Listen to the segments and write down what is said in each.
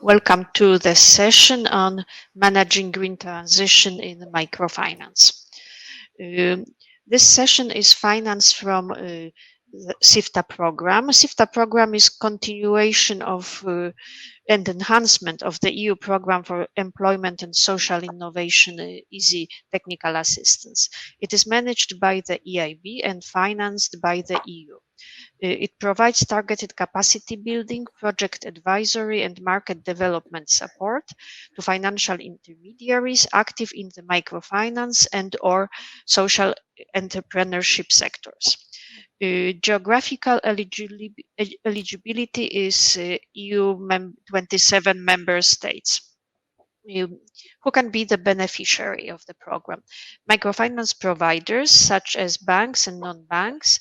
Welcome to the session on managing green transition in microfinance. This session is financed from the SIFTA program. SIFTA program is continuation of and enhancement of the EU program for employment and social innovation, easy technical assistance. It is managed by the EIB and financed by the EU. It provides targeted capacity building, project advisory, and market development support to financial intermediaries active in the microfinance and/or social entrepreneurship sectors. Geographical eligibility is EU 27 member states. Who can be the beneficiary of the program? Microfinance providers such as banks and non-banks,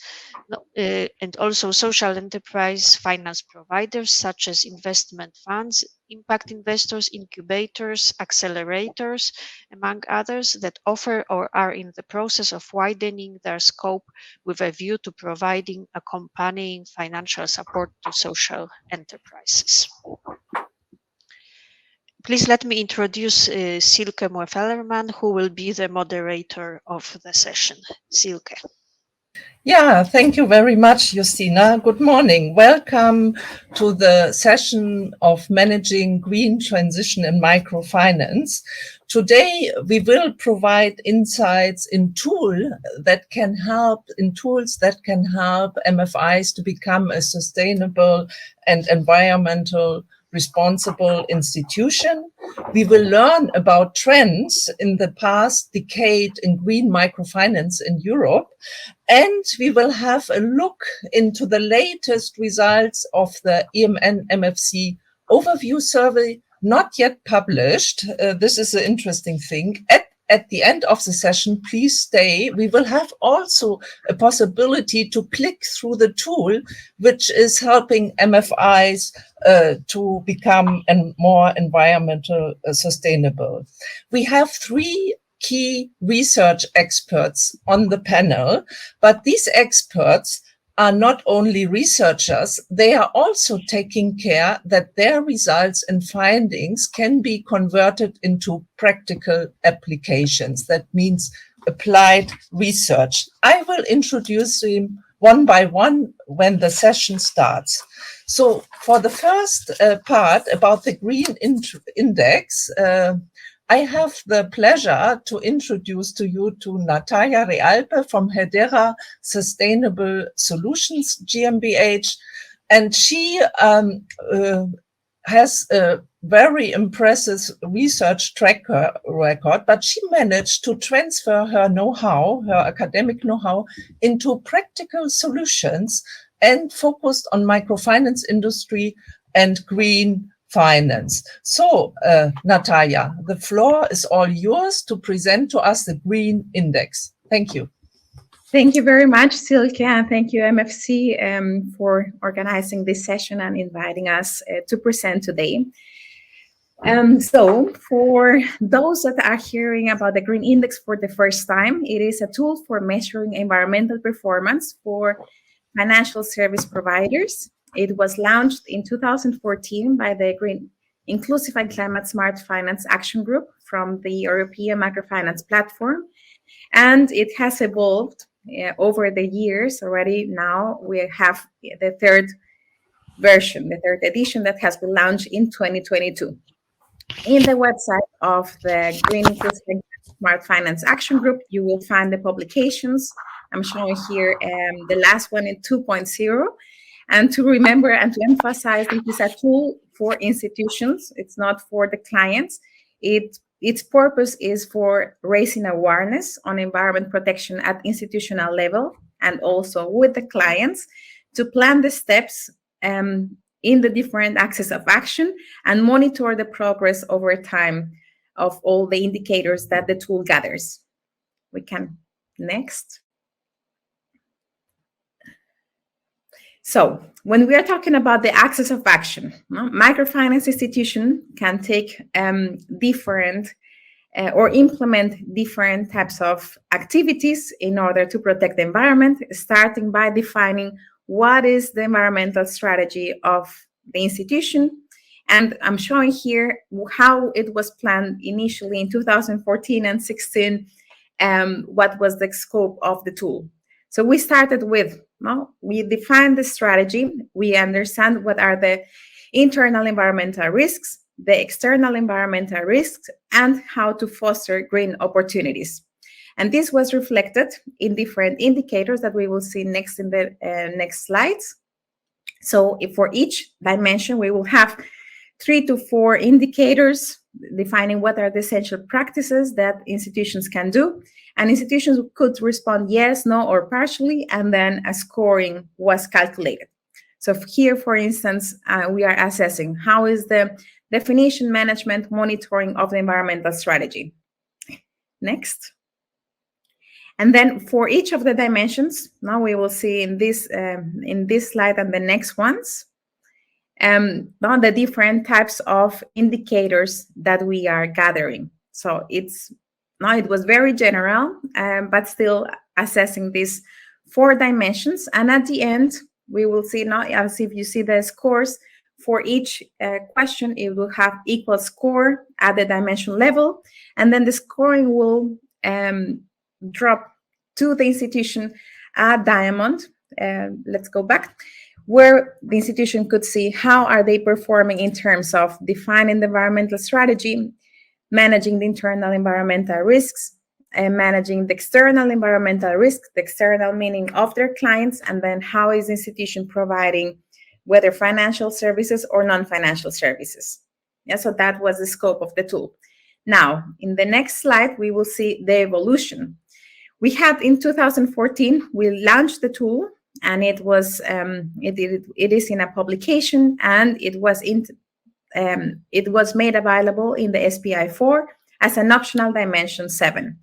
and also social enterprise finance providers such as investment funds, impact investors, incubators, accelerators, among others, that offer or are in the process of widening their scope with a view to providing accompanying financial support to social enterprises. Please let me introduce Silke Moefellerman, who will be the moderator of the session. Silke. Yeah, thank you very much, Justina. Good morning. Welcome to the session of Managing Green Transition in Microfinance. Today, we will provide insights in tools that can help MFIs to become a sustainable and environmental responsible institution. We will learn about trends in the past decade in green microfinance in Europe, and we will have a look into the latest results of the EMN MFC overview survey, not yet published. This is an interesting thing. At the end of the session, please stay. We will have also a possibility to click through the tool, which is helping MFIs to become more environmental sustainable. We have three key research experts on the panel, but these experts are not only researchers, they are also taking care that their results and findings can be converted into practical applications. That means applied research. I will introduce them one by one when the session starts. So for the first part about the Green Index, I have the pleasure to introduce to you to Natalia Realpe from Hedera Sustainable Solutions GmbH, and she has a very impressive research track record, but she managed to transfer her know-how, her academic know-how, into practical solutions and focused on microfinance industry and green finance. So, Natalia, the floor is all yours to present to us the Green Index. Thank you. Thank you very much, Silke, and thank you, MFC, for organizing this session and inviting us to present today. So, for those that are hearing about the Green Index for the first time, it is a tool for measuring environmental performance for financial service providers. It was launched in 2014 by the Green Inclusive and Climate Smart Finance Action Group from the European Microfinance Platform, and it has evolved over the years already. Now we have the third version, the third edition that has been launched in 2022. In the website of the Green Inclusive and Smart Finance Action Group, you will find the publications. I'm showing here the last one in 2.0. And to remember and to emphasize, this is a tool for institutions. It's not for the clients. Its purpose is for raising awareness on environment protection at institutional level and also with the clients to plan the steps in the different axes of action and monitor the progress over time of all the indicators that the tool gathers. We can next. So when we are talking about the axis of action, microfinance institution can take different or implement different types of activities in order to protect the environment, starting by defining what is the environmental strategy of the institution And I'm showing here how it was planned initially in 2014 and 16, what was the scope of the tool. So we started with, we defined the strategy, we understand what are the internal environmental risks, the external environmental risks, and how to foster green opportunities. And this was reflected in different indicators that we will see next in the next slides. So if for each dimension, we will have 3 to 4 indicators defining what are the essential practices that institutions can do. And institutions could respond yes, no, or partially, and then a scoring was calculated. So here, for instance, we are assessing how is the definition, management, monitoring of the environmental strategy. Next. And then for each of the dimensions, now we will see in this slide and the next ones, on the different types of indicators that we are gathering. So it was very general, but still assessing these 4 dimensions. And at the end, we will see now, as if you see the scores for each question, it will have equal score at the dimension level. And then the scoring will drop to the institution at diamond. Let's go back, where the institution could see how are they performing in terms of defining the environmental strategy, managing the internal environmental risks, and managing the external environmental risks, the external meaning of their clients, and then how is the institution providing whether financial services or non-financial services. Yeah, so that was the scope of the tool. Now, in the next slide, we will see the evolution. We had in 2014, we launched the tool, and it was it is in a publication, and it was made available in the SPI 4 as an optional dimension 7.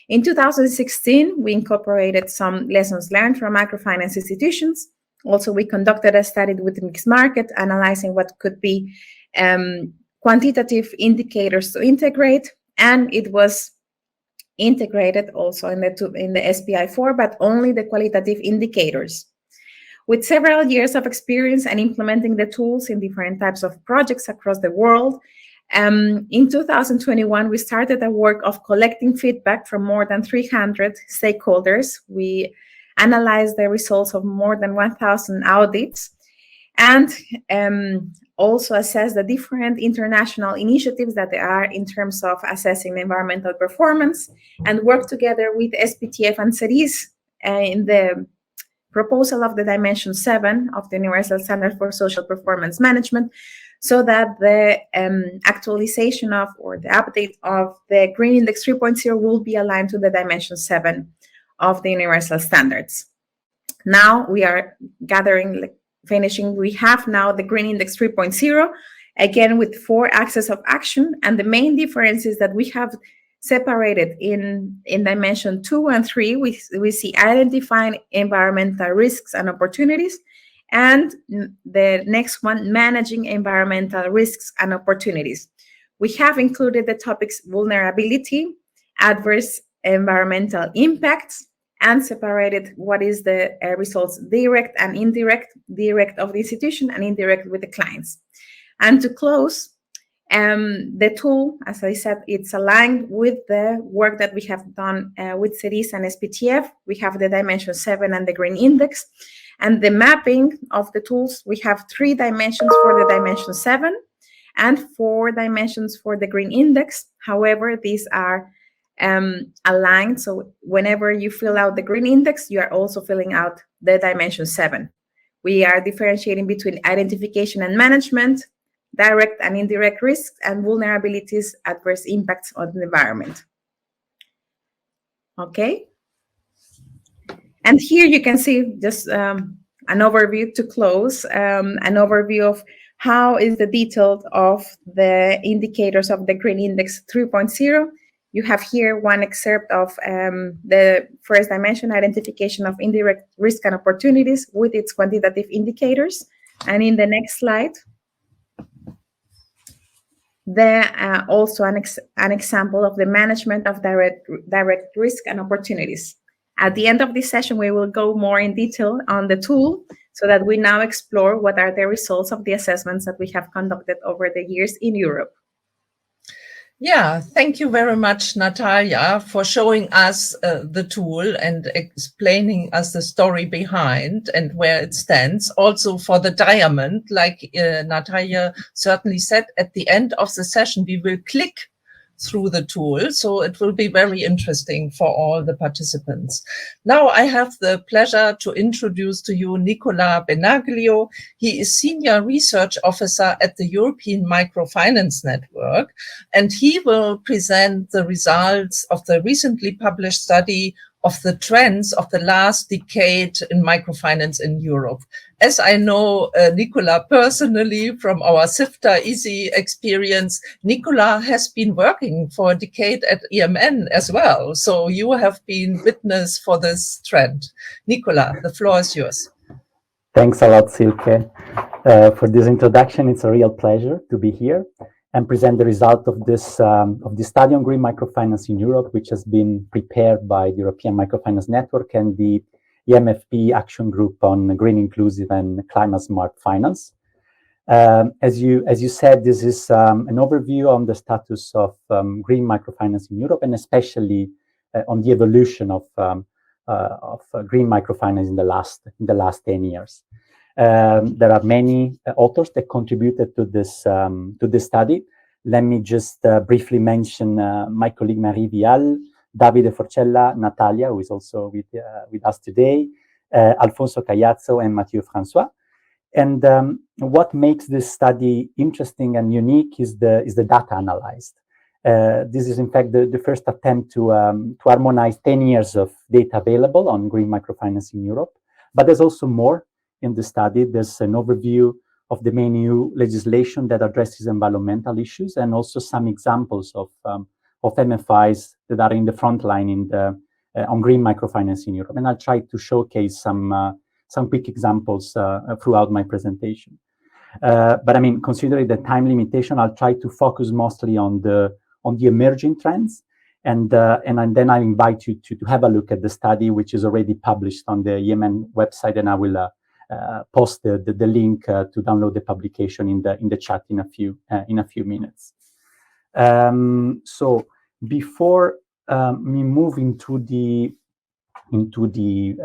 In 2016, we incorporated some lessons learned from microfinance institutions. Also, we conducted a study with the mixed market, analyzing what could be quantitative indicators to integrate, and it was integrated also in the SPI 4, but only the qualitative indicators. With several years of experience and implementing the tools in different types of projects across the world, in 2021, we started a work of collecting feedback from more than 300 stakeholders. We analyzed the results of more than 1,000 audits, and also assess the different international initiatives that there are in terms of assessing the environmental performance, and work together with SPTF and CERIS in the proposal of the Dimension 7 of the Universal Standard for Social Performance Management, so that the actualization of, or the update of the Green Index 3.0 will be aligned to the Dimension 7 of the Universal Standards. Now we are gathering, finishing, we have now the Green Index 3.0, again with 4 axes of action, and the main difference is that we have separated in Dimension 2 and 3, we see identifying environmental risks and opportunities, and the next one, managing environmental risks and opportunities. We have included the topics vulnerability, adverse environmental impacts, and separated what is the results direct and indirect, direct of the institution and indirect with the clients. And to close, the tool, as I said, it's aligned with the work that we have done with CERIS and SPTF. We have the Dimension 7 and the Green Index. And the mapping of the tools, we have 3 dimensions for the Dimension 7 and 4 dimensions for the Green Index. However, these are aligned. So whenever you fill out the Green Index, you are also filling out the Dimension 7. We are differentiating between identification and management, direct and indirect risks, and vulnerabilities, adverse impacts on the environment. Okay. And here you can see just an overview to close, an overview of how is the detail of the indicators of the Green Index 3.0. You have here one excerpt of the first dimension, identification of indirect risk and opportunities with its quantitative indicators. And in the next slide, also an example of the management of direct risk and opportunities. At the end of this session, we will go more in detail on the tool so that we now explore what are the results of the assessments that we have conducted over the years in Europe. Yeah, thank you very much, Natalia, for showing us the tool and explaining us the story behind and where it stands. Also for the diamond, like Natalia certainly said, at the end of the session, we will click through the tool. So it will be very interesting for all the participants. Now I have the pleasure to introduce to you Nicola Benaglio. He is Senior Research Officer at the European Microfinance Network, and he will present the results of the recently published study of the trends of the last decade in microfinance in Europe. As I know Nicola personally from our SIFTA EASY experience, Nicola has been working for a decade at EMN as well. So you have been witness for this trend. Nicola, the floor is yours. Thanks a lot, Silke, for this introduction. It's a real pleasure to be here and present the result of this study on green microfinance in Europe, which has been prepared by the European Microfinance Network and the EMFP Action Group on Green Inclusive and Climate Smart Finance. As you said, this is an overview on the status of green microfinance in Europe, and especially on the evolution of green microfinance in the last 10 years. There are many authors that contributed to this study. Let me just briefly mention my colleague Marie Vial, Davide Forcella, Natalia, who is also with us today, Alfonso Cayazzo, and Mathieu François. And what makes this study interesting and unique is the data analyzed. This is, in fact, the first attempt to harmonize 10 years of data available on green microfinance in Europe. But there's also more in the study. There's an overview of the main EU legislation that addresses environmental issues, and also some examples of MFIs that are in the front line on green microfinance in Europe. And I'll try to showcase some quick examples throughout my presentation. But I mean, considering the time limitation, I'll try to focus mostly on the emerging trends. And then I invite you to have a look at the study, which is already published on the EMN website, and I will post the link to download the publication in the chat in a few minutes. So before me move into the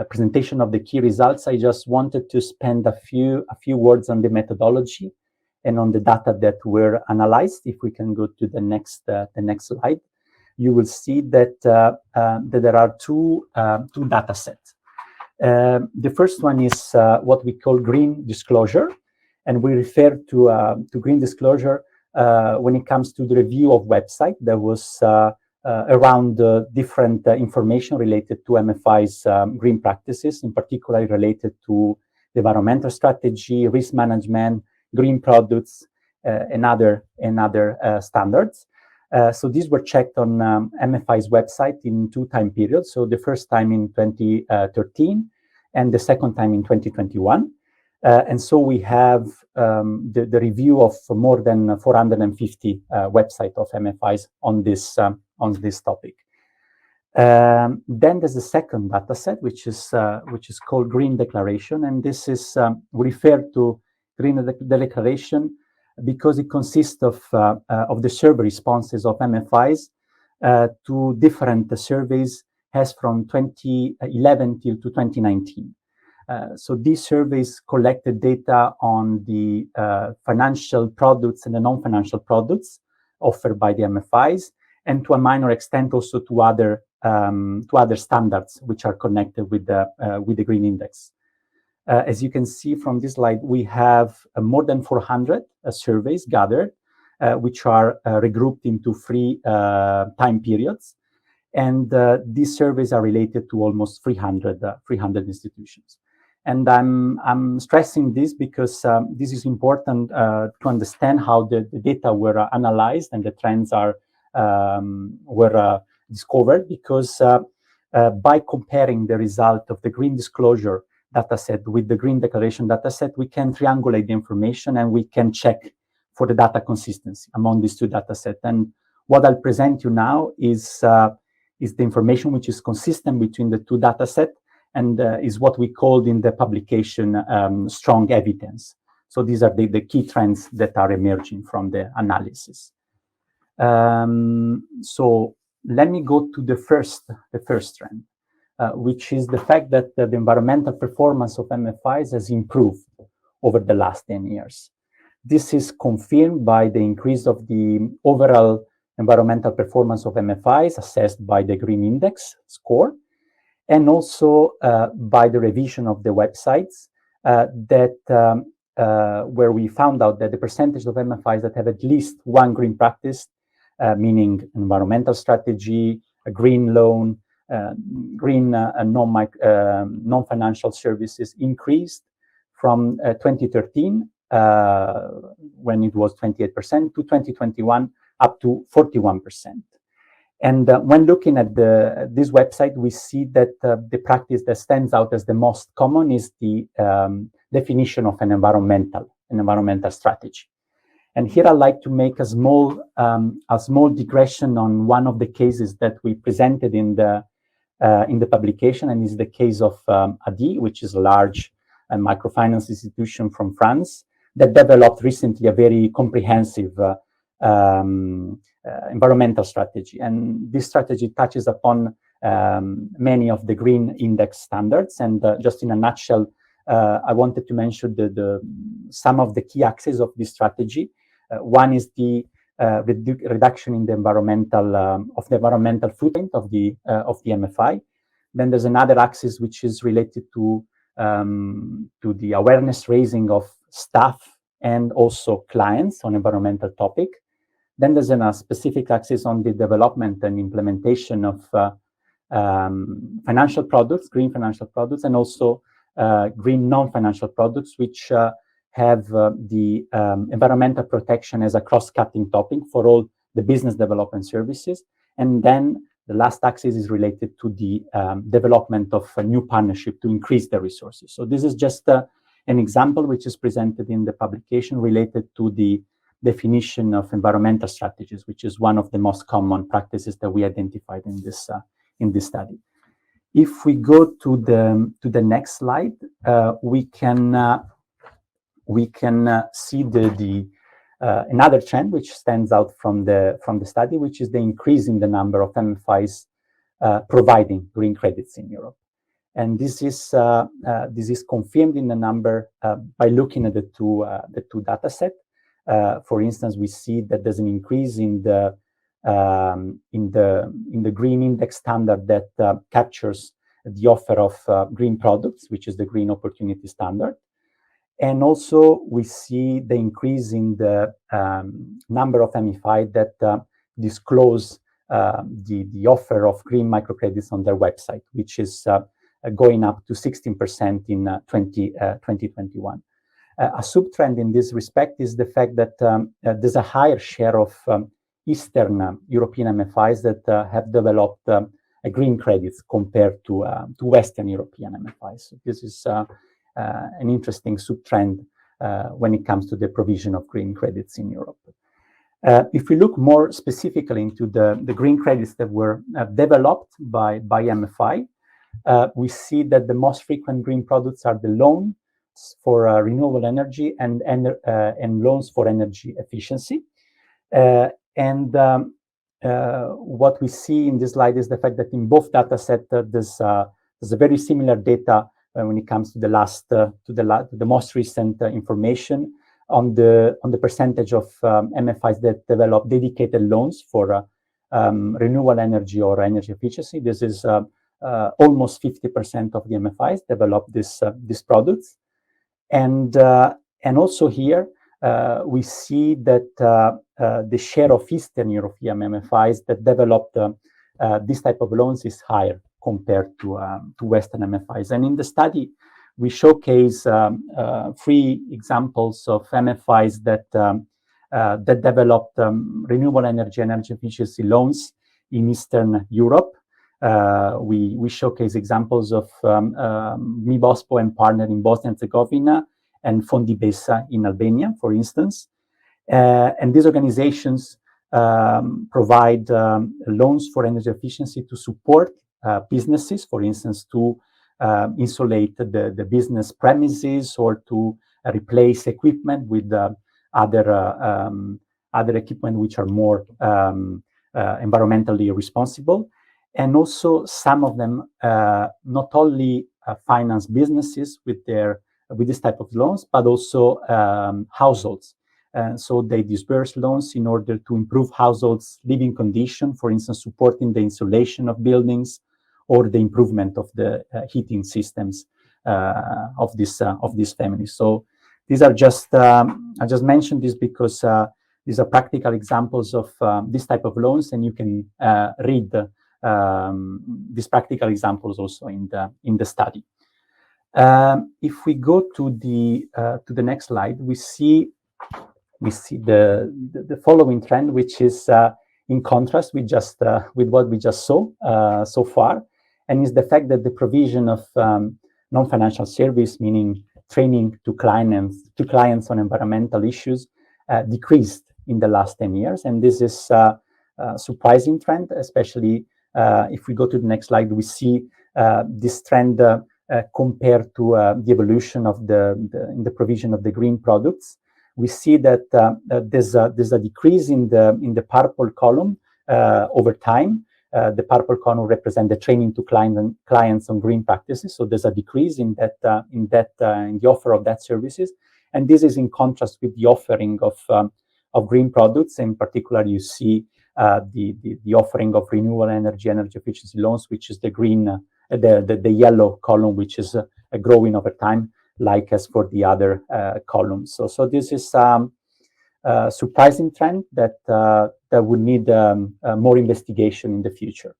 presentation of the key results, I just wanted to spend a few words on the methodology and on the data that were analyzed. If we can go to the next slide, you will see that there are two data sets. The first one is what we call green disclosure, and we refer to green disclosure when it comes to the review of website. There was around different information related to MFI's green practices, in particular related to the environmental strategy, risk management, green products, and other standards. So these were checked on MFI's website in 2 time periods. So the first time in 2013 and the second time in 2021. And so we have the review of more than 450 websites of MFIs on this topic. Then there's the second data set, which is called Green Declaration, and this is referred to Green Declaration because it consists of the survey responses of MFIs to different surveys as from 2011 till to 2019. So these surveys collected data on the financial products and the non-financial products offered by the MFIs, and to a minor extent also to other standards which are connected with the Green Index. As you can see from this slide, we have more than 400 surveys gathered, which are regrouped into 3 time periods. And these surveys are related to almost 300 institutions. And I'm stressing this because this is important to understand how the data were analyzed and the trends were discovered, because by comparing the result of the Green Disclosure dataset with the Green Declaration dataset, we can triangulate the information and we can check for the data consistency among these 2 datasets. And what I'll present you now is the information which is consistent between the 2 datasets, and is what we called in the publication strong evidence. So these are the key trends that are emerging from the analysis. So let me go to the first trend, which is the fact that the environmental performance of MFIs has improved over the last 10 years. This is confirmed by the increase of the overall environmental performance of MFIs assessed by the Green Index score, and also by the revision of the websites where we found out that the percentage of MFIs that have at least one green practice, meaning environmental strategy, a green loan, green non-financial services, increased from 2013, when it was 28%, to 2021, up to 41%. And when looking at this website, we see that the practice that stands out as the most common is the definition of an environmental strategy. And here I'd like to make a small digression on one of the cases that we presented in the publication, and is the case of ADI, which is a large microfinance institution from France that developed recently a very comprehensive environmental strategy. And this strategy touches upon many of the Green Index standards. And just in a nutshell, I wanted to mention some of the key axes of this strategy. One is the reduction in the environmental footprint of the MFI. Then there's another axis which is related to the awareness raising of staff and also clients on environmental topic. Then there's a specific axis on the development and implementation of financial products, green financial products, and also green non-financial products, which have the environmental protection as a cross-cutting topic for all the business development services. And then the last axis is related to the development of a new partnership to increase the resources. So this is just an example which is presented in the publication related to the definition of environmental strategies, which is one of the most common practices that we identified in this study. If we go to the next slide, we can see another trend which stands out from the study, which is the increase in the number of MFIs providing green credits in Europe. And this is confirmed in the number by looking at the two data set. For instance, we see that there's an increase in the Green Index standard that captures the offer of green products, which is the Green Opportunity Standard. And also we see the increase in the number of MFI that disclose the offer of green microcredits on their website, which is going up to 16% in 2021. A sub-trend in this respect is the fact that there's a higher share of Eastern European MFIs that have developed green credits compared to Western European MFIs. So this is an interesting sub-trend when it comes to the provision of green credits in Europe. If we look more specifically into the green credits that were developed by MFI, we see that the most frequent green products are the loans for renewable energy and loans for energy efficiency. What we see in this slide is the fact that in both data sets there's a very similar data when it comes to the most recent information on the percentage of MFIs that develop dedicated loans for renewable energy or energy efficiency. This is almost 50% of the MFIs develop these products, and also here we see that the share of Eastern European MFIs that developed this type of loans is higher compared to Western MFIs. And in the study, we showcase 3 examples of MFIs that developed renewable energy and energy efficiency loans in Eastern Europe. We showcase examples of Mi Bospo and Partner in Bosnia and Herzegovina and Fondi Besa in Albania, for instance. And these organizations provide loans for energy efficiency to support businesses, for instance, to insulate the business premises or to replace equipment with other equipment which are more environmentally responsible. And also some of them not only finance businesses with this type of loans, but also households. So they disperse loans in order to improve households' living condition, for instance, supporting the insulation of buildings or the improvement of the heating systems of these families. So these are just, I just mentioned this because these are practical examples of this type of loans, and you can read these practical examples also in the study. If we go to the next slide, we see the following trend, which is in contrast with what we just saw so far, and is the fact that the provision of non-financial service, meaning training to clients on environmental issues, decreased in the last 10 years, and this is a surprising trend, especially if we go to the next slide. We see this trend compared to the evolution of in the provision of the green products. We see that there's a decrease in the purple column over time. The purple column represents the training to clients on green practices. So there's a decrease in the offer of that services, and this is in contrast with the offering of green products. In particular, you see the offering of renewable energy efficiency loans, which is the green, the yellow column, which is growing over time, like as for the other columns. So this is a surprising trend that would need more investigation in the future.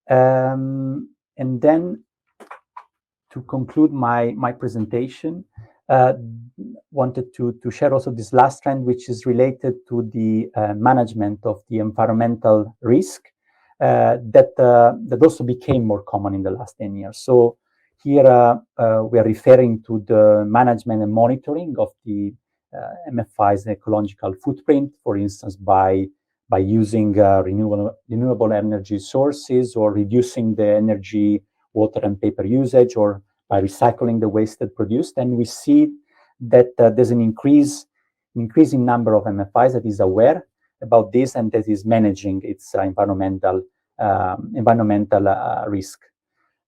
And then to conclude my presentation, wanted to share also this last trend, which is related to the management of the environmental risk that also became more common in the last 10 years. So here we are referring to the management and monitoring of the MFIs ecological footprint, for instance, by using renewable energy sources, or reducing the energy, water, and paper usage, or by recycling the waste that produced. And we see that there's an increasing number of MFIs that is aware about this and that is managing its environmental risk.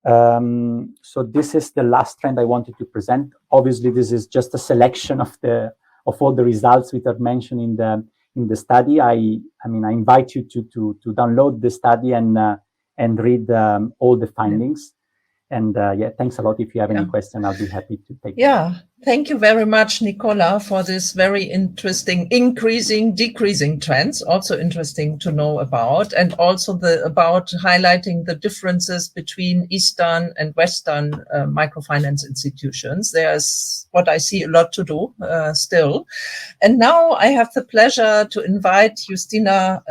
So this is the last trend I wanted to present. Obviously, this is just a selection of all the results which are mentioned in the study. I invite you to download the study and read all the findings. And thanks a lot. If you have any question, I'll be happy to take them. Thank you very much, Nicola, for this very interesting increasing, decreasing trends. Also interesting to know about, and also about highlighting the differences between Eastern and Western microfinance institutions. There's what I see a lot to do still. And now I have the pleasure to invite Justyna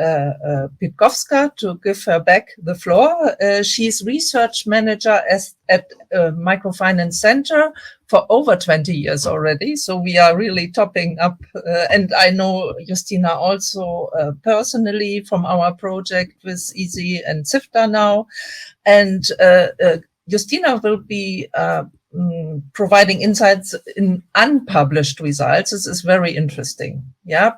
Pitkowska to give her back the floor. She's research manager at Microfinance Centre for over 20 years already. So we are really topping up. And I know Justyna also personally from our project with EASY and SIFTA now. And Justyna will be providing insights in unpublished results. This is very interesting.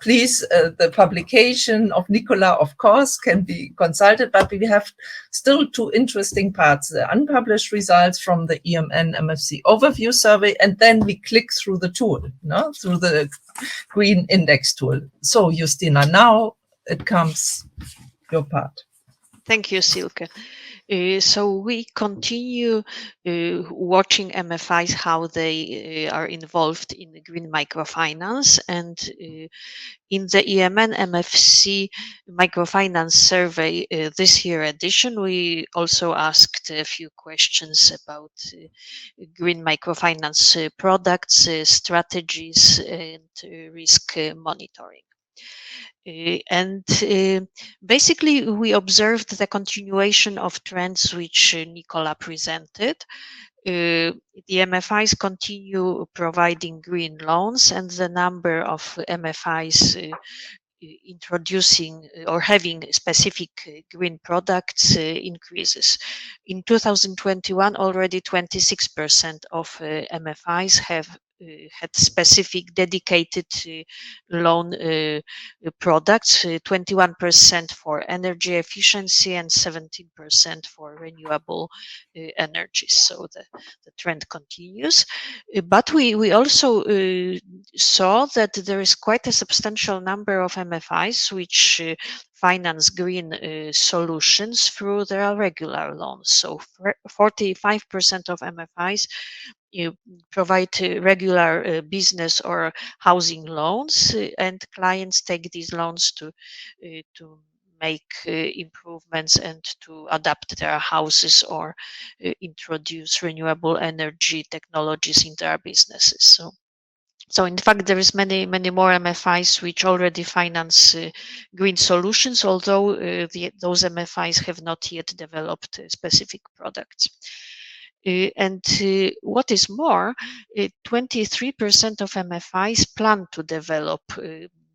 Please, the publication of Nicola, of course, can be consulted, but we have still two interesting parts: the unpublished results from the EMN MFC overview survey, and then we click through the tool, through the green index tool. So, Justyna, now it comes your part. Thank you, Silke. So we continue watching MFIs, how they are involved in green microfinance. And in the EMN MFC microfinance survey this year edition, we also asked a few questions about green microfinance products, strategies, and risk monitoring. And basically, we observed the continuation of trends which Nicola presented. The MFIs continue providing green loans, and the number of MFIs introducing or having specific green products increases. In 2021, already 26% of MFIs have had specific dedicated loan products, 21% for energy efficiency and 17% for renewable energies. So the trend continues. But we also saw that there is quite a substantial number of MFIs which finance green solutions through their regular loans. So 45% of MFIs provide regular business or housing loans, and clients take these loans to make improvements and to adapt their houses or introduce renewable energy technologies in their businesses. So in fact, there is many more MFIs which already finance green solutions, although those MFIs have not yet developed specific products. And what is more, 23% of MFIs plan to develop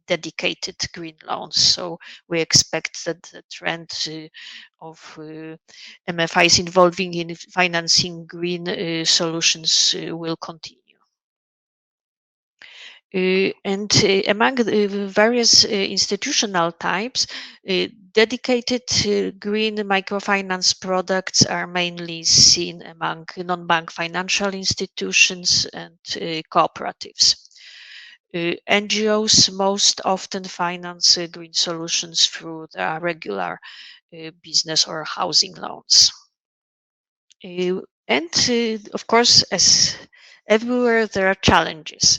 dedicated green loans. So we expect that the trend of MFIs involving in financing green solutions will continue. And among the various institutional types, dedicated green microfinance products are mainly seen among non-bank financial institutions and cooperatives. NGOs most often finance green solutions through their regular business or housing loans. And of course, as everywhere, there are challenges.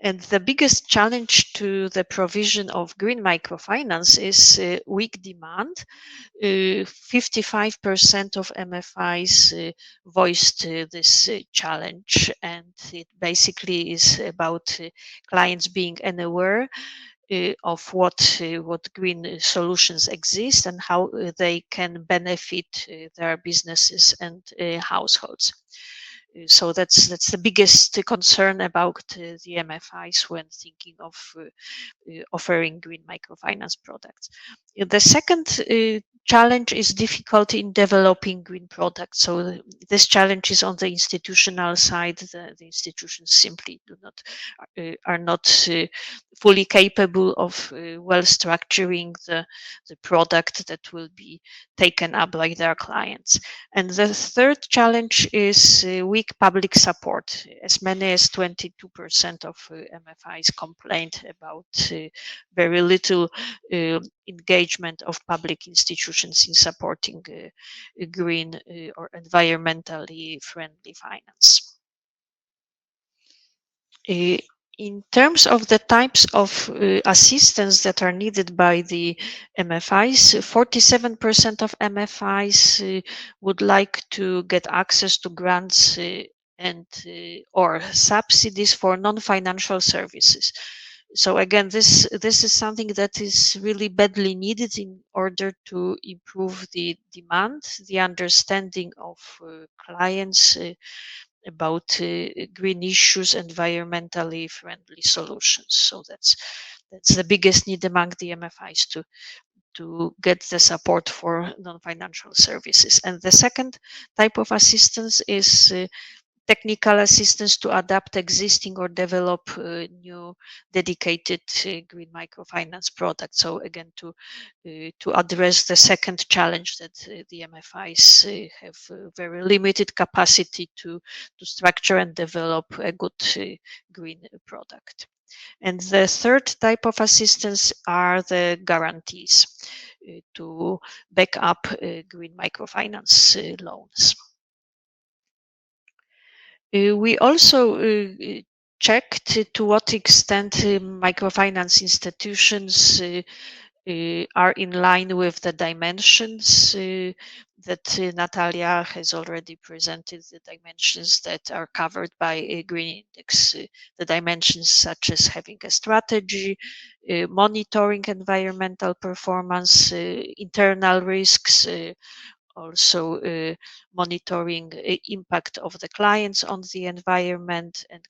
And the biggest challenge to the provision of green microfinance is weak demand. 55% of MFIs voiced this challenge, and it basically is about clients being unaware of what green solutions exist and how they can benefit their businesses and households. So that's the biggest concern about the MFIs when thinking of offering green microfinance products. The second challenge is difficulty in developing green products. So this challenge is on the institutional side. The institutions simply are not fully capable of well structuring the product that will be taken up by their clients. And the third challenge is weak public support. As many as 22% of MFIs complained about very little engagement of public institutions in supporting green or environmentally friendly finance. In terms of the types of assistance that are needed by the MFIs, 47% of MFIs would like to get access to grants and or subsidies for non-financial services. So again, this is something that is really badly needed in order to improve the demand, the understanding of clients about green issues, environmentally friendly solutions. So that's the biggest need among the MFIs to get the support for non-financial services. And the second type of assistance is technical assistance to adapt existing or develop new dedicated green microfinance products. So again, to address the second challenge that the MFIs have very limited capacity to structure and develop a good green product. And the third type of assistance are the guarantees to back up green microfinance loans. We also checked to what extent microfinance institutions are in line with the dimensions that Natalia has already presented, the dimensions that are covered by a green index, the dimensions such as having a strategy, monitoring environmental performance, internal risks, also monitoring impact of the clients on the environment and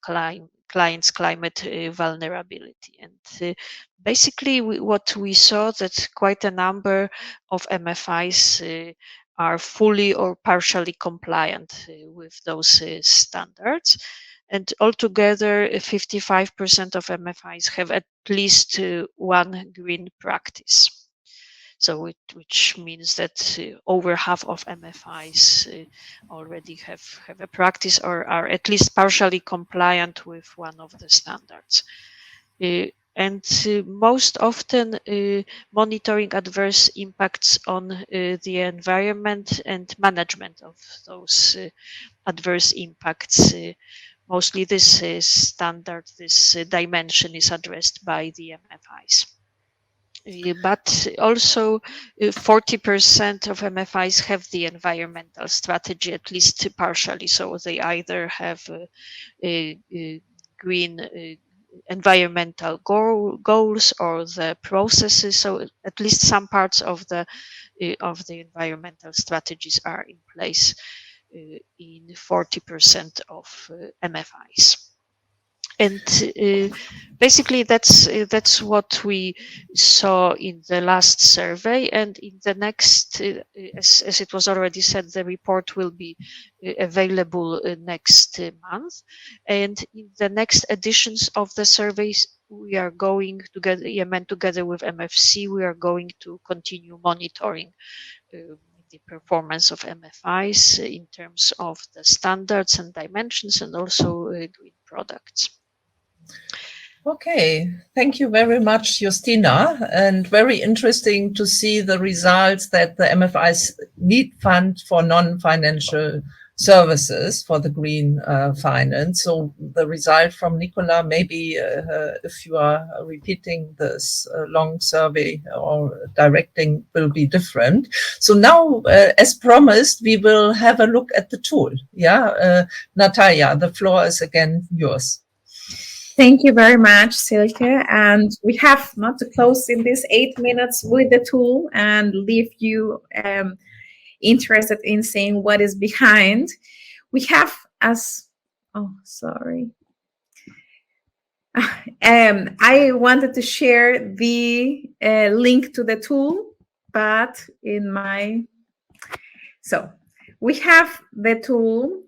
clients' climate vulnerability. And basically, what we saw that quite a number of MFIs are fully or partially compliant with those standards. And altogether, 55% of MFIs have at least one green practice. So which means that over half of MFIs already have a practice or are at least partially compliant with one of the standards. And most often monitoring adverse impacts on the environment and management of those adverse impacts. Mostly this standard, this dimension is addressed by the MFIs. But also 40% of MFIs have the environmental strategy at least partially. So they either have green environmental goals or the processes. So at least some parts of the environmental strategies are in place in 40% of MFIs. And basically, that's what we saw in the last survey. And in the next, as it was already said, the report will be available next month. And in the next editions of the surveys, we are going together, Yemen together with MFC, we are going to continue monitoring the performance of MFIs in terms of the standards and dimensions, and also green products. Okay, thank you very much, Justina, and very interesting to see the results that the MFIs need fund for non-financial services for the green finance. So the result from Nicola, maybe if you are repeating this long survey or directing, will be different. So now, as promised, we will have a look at the tool. Yeah, Natalia, the floor is again yours. Thank you very much, Silke. And we have not to close in these 8 minutes with the tool and leave you interested in seeing what is behind. We have I wanted to share the link to the tool, but so we have the tool.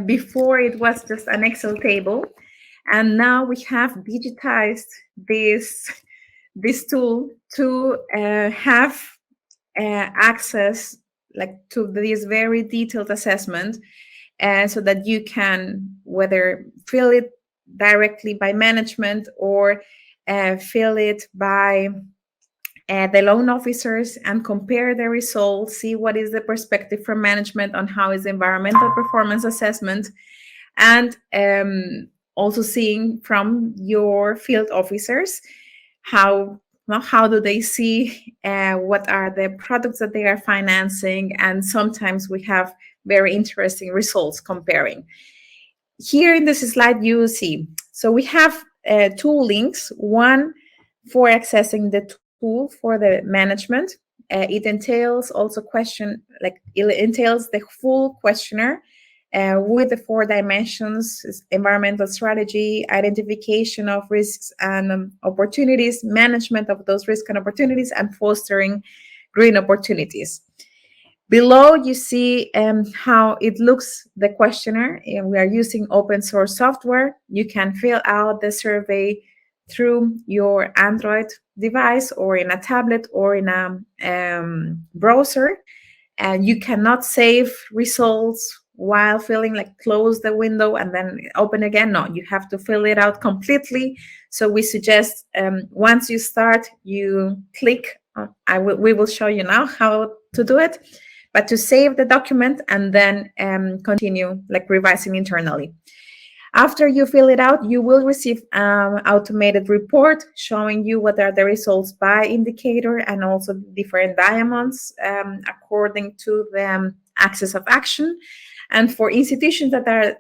Before it was just an Excel table. And now we have digitized this tool to have access to this very detailed assessment, so that you can whether fill it directly by management or fill it by the loan officers and compare the results, see what is the perspective from management on how is the environmental performance assessment, and also seeing from your field officers how do they see what are the products that they are financing, and sometimes we have very interesting results comparing. Here in this slide you will see, so we have two links, one for accessing the tool for the management. It entails also it entails the full questionnaire with the 4 dimensions: environmental strategy, identification of risks and opportunities, management of those risks and opportunities, and fostering green opportunities. Below you see how it looks, the questionnaire, and we are using open source software. You can fill out the survey through your Android device or in a tablet or in a browser, and you cannot save results while filling, close the window and then open again. No, you have to fill it out completely. So we suggest once you start, you click. We will show you now how to do it, but to save the document and then continue revising internally. After you fill it out, you will receive an automated report showing you what are the results by indicator and also different diamonds according to the axis of action. And for institutions that are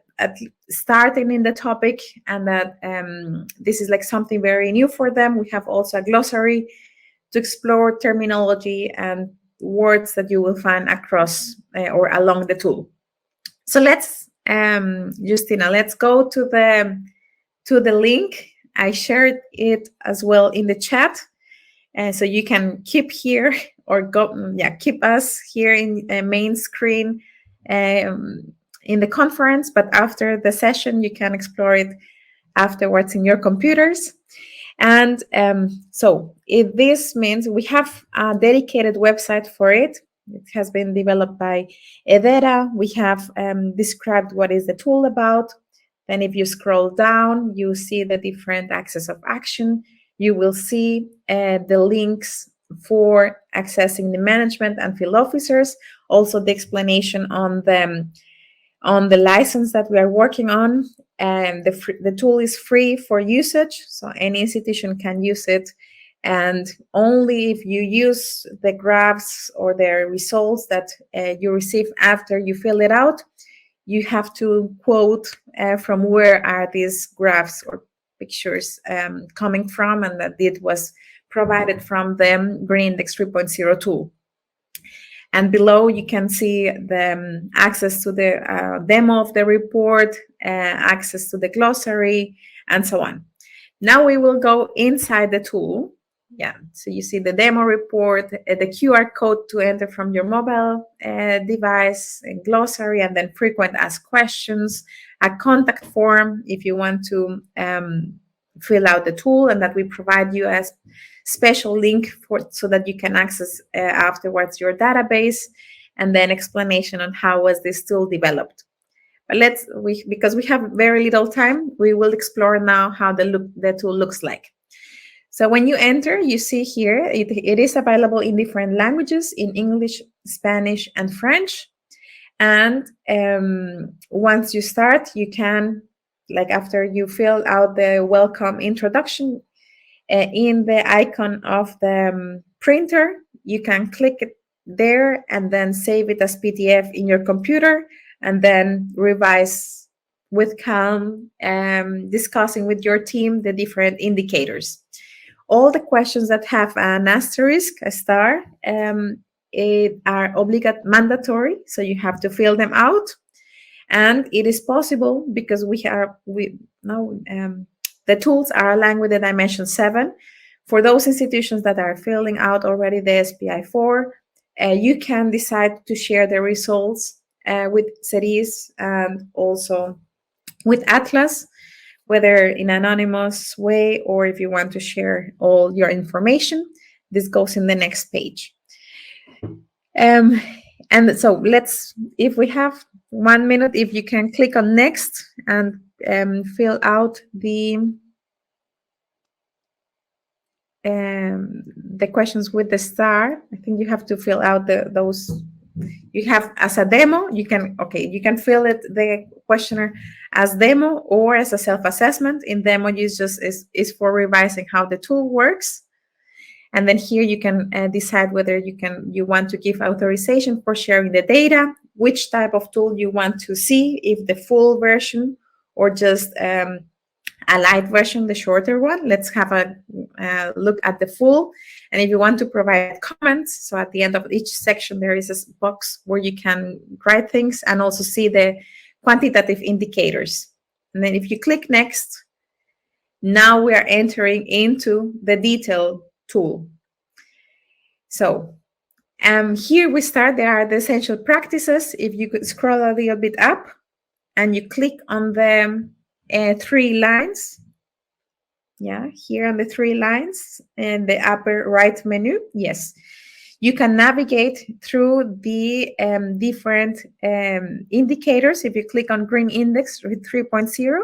starting in the topic and that this is something very new for them, we have also a glossary to explore terminology and words that you will find across or along the tool. So let's, Justina, let's go to the link. I shared it as well in the chat. So you can keep here or go, keep us here in main screen in the conference, but after the session, you can explore it afterwards in your computers. And so this means we have a dedicated website for it. It has been developed by Edera. We have described what is the tool about. Then if you scroll down, you see the different axes of action. You will see the links for accessing the management and field officers, also the explanation on the license that we are working on. And the tool is free for usage, so any institution can use it. And only if you use the graphs or the results that you receive after you fill it out, you have to quote from where are these graphs or pictures coming from, and that it was provided from the Green Index 3.0 tool. And below you can see the access to the demo of the report, access to the glossary, and so on. Now we will go inside the tool. Yeah, so you see the demo report, the QR code to enter from your mobile device, a glossary, and then frequent asked questions, a contact form if you want to fill out the tool, and that we provide you a special link so that you can access afterwards your database, and then explanation on how was this tool developed. But because we have very little time, we will explore now how the tool looks like. So when you enter, you see here, it is available in different languages, in English, Spanish, and French. And once you start, you can, like after you fill out the welcome introduction, in the icon of the printer, you can click it there and then save it as PDF in your computer, and then revise with calm, discussing with your team the different indicators. All the questions that have an asterisk, a star, are mandatory, so you have to fill them out. And it is possible because the tools are aligned with the dimension 7. For those institutions that are filling out already the SPI 4, you can decide to share the results with CERIS and also with Atlas, whether in an anonymous way or if you want to share all your information. This goes in the next page. And so if we have 1 minute, if you can click on next and fill out the questions with the star. I think you have to fill out those. You have as a demo, you can fill it, the questionnaire, as demo or as a self-assessment. In demo, is for revising how the tool works. And then here you can decide whether you want to give authorization for sharing the data, which type of tool you want to see, if the full version or just a light version, the shorter one. Let's have a look at the full. And if you want to provide comments, so at the end of each section, there is a box where you can write things and also see the quantitative indicators. And then if you click next, now we are entering into the detail tool. So here we start. There are the essential practices. If you could scroll a little bit up and you click on the 3 lines, here on the 3 lines in the upper right menu, yes, you can navigate through the different indicators. If you click on Green Index 3.0,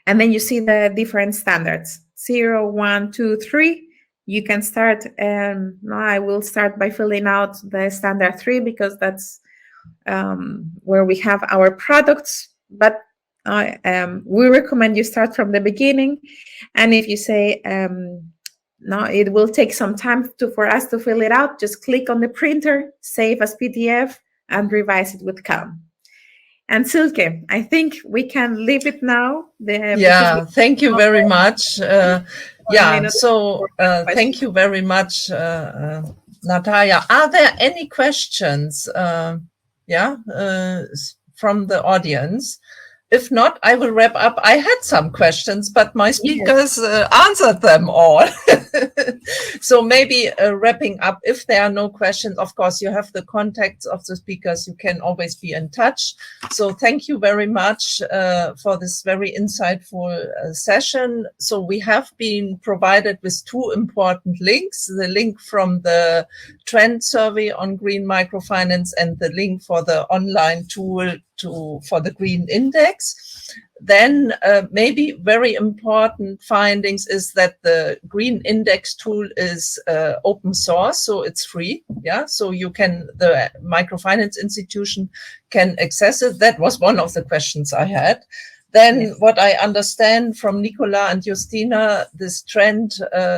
and then you see the different standards, 0, 1, 2, 3. You can start, I will start by filling out the standard 3 because that's where we have our products, but we recommend you start from the beginning. And if you say, no, it will take some time for us to fill it out, just click on the printer, save as PDF, and revise it with calm. And Silke, I think we can leave it now. Thank you very much. Thank you very much, Natalia, are there any questions? From the audience? If not, I will wrap up. I had some questions, but my speakers answered them all. So maybe wrapping up, if there are no questions, of course, you have the contacts of the speakers. You can always be in touch. So thank you very much for this very insightful session. So we have been provided with two important links, the link from the trend survey on green microfinance and the link for the online tool for the green index. Then maybe very important findings is that the green index tool is open source, so it's free. Yeah, so you can, the microfinance institution can access it. That was one of the questions I had. Then what I understand from Nicola and Justina, this trend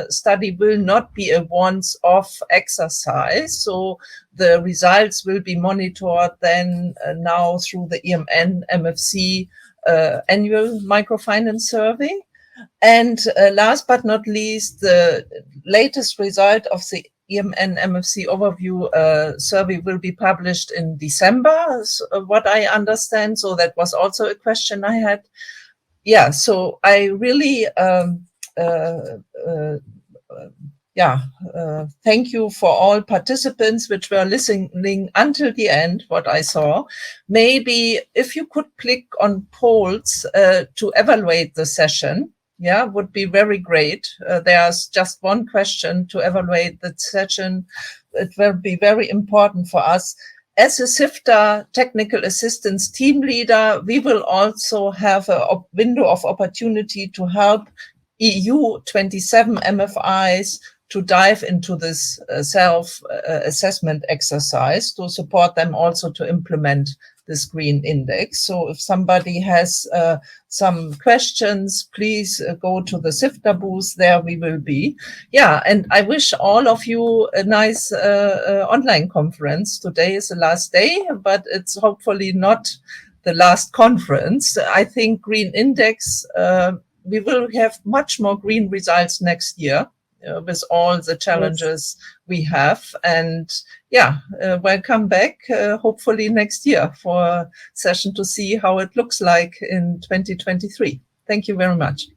study will not be a once-off exercise. So the results will be monitored then now through the EMN MFC annual microfinance survey. And last but not least, the latest result of the EMN MFC overview survey will be published in December, what I understand. So that was also a question I had. Yeah, so I really, thank you for all participants which were listening until the end, what I saw. Maybe if you could click on polls to evaluate the session, yeah, would be very great. There's just one question to evaluate the session. It will be very important for us. As a SIFTA technical assistance team leader, we will also have a window of opportunity to help EU 27 MFIs to dive into this self-assessment exercise to support them also to implement this green index. So if somebody has some questions, please go to the SIFTA booth. There we will be. Yeah, and I wish all of you a nice online conference. Today is the last day, but it's hopefully not the last conference. I think green index, we will have much more green results next year. With all the challenges we have. And yeah, welcome back, hopefully next year for a session to see how it looks like in 2023. Thank you very much.